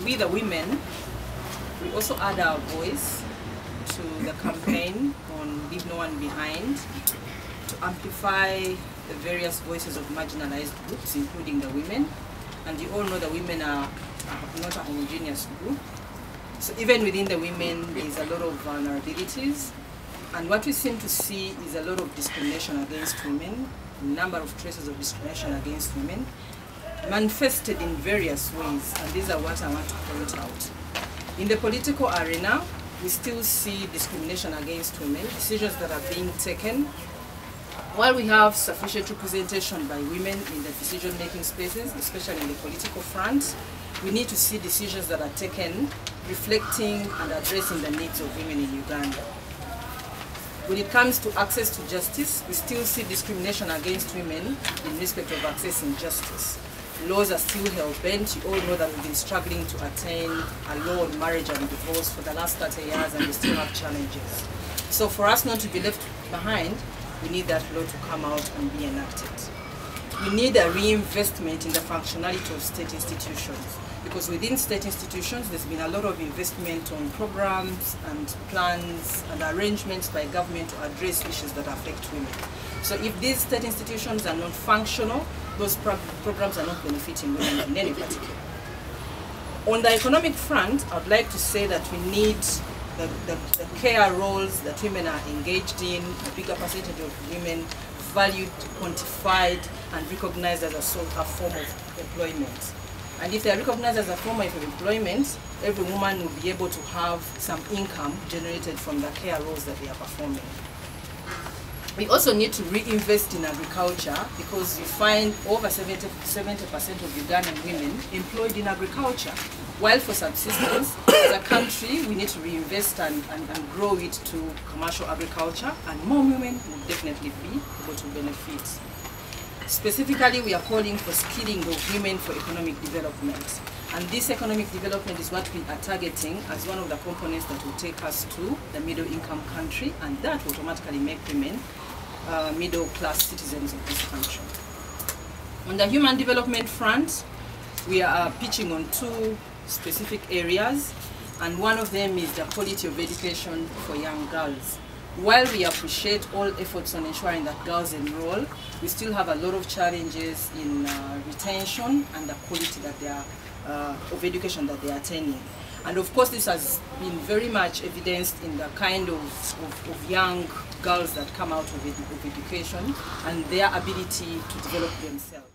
we the women, we also add our voice to the campaign on Leave No One Behind to amplify the various voices of marginalized groups, including the women. And you all know the women are not a homogeneous group. So even within the women, there is a lot of vulnerabilities. And what we seem to see is a lot of discrimination against women, a number of traces of discrimination against women, manifested in various ways, and these are what I want to point out. In the political arena, we still see discrimination against women, decisions that are being taken. While we have sufficient representation by women in the decision-making spaces, especially in the political front, we need to see decisions that are taken reflecting and addressing the needs of women in Uganda. When it comes to access to justice, we still see discrimination against women in respect of accessing justice. Laws are still hell-bent. You all know that we've been struggling to attain a law on marriage and divorce for the last 30 years, and we still have challenges. So for us not to be left behind, we need that law to come out and be enacted. We need a reinvestment in the functionality of state institutions, because within state institutions there's been a lot of investment on programs and plans and arrangements by government to address issues that affect women. So if these state institutions are not functional, those programs are not benefiting women in any particular. On the economic front, I'd like to say that we need the care roles that women are engaged in, a bigger percentage of women valued, quantified, and recognized as a form of employment. And if they are recognized as a form of employment, every woman will be able to have some income generated from the care roles that they are performing. We also need to reinvest in agriculture, because you find over 70% of Ugandan women employed in agriculture. While for subsistence, as a country, we need to reinvest and grow it to commercial agriculture, and more women will definitely be able to benefit. Specifically, we are calling for skilling of women for economic development. And this economic development is what we are targeting as one of the components that will take us to the middle income country, and that will automatically make women middle class citizens of this country. On the human development front, we are pitching on two specific areas, and one of them is the quality of education for young girls. While we appreciate all efforts on ensuring that girls enroll, we still have a lot of challenges in retention and the quality that they are, of education that they are attaining. And of course, this has been very much evidenced in the kind of young girls that come out of education and their ability to develop themselves.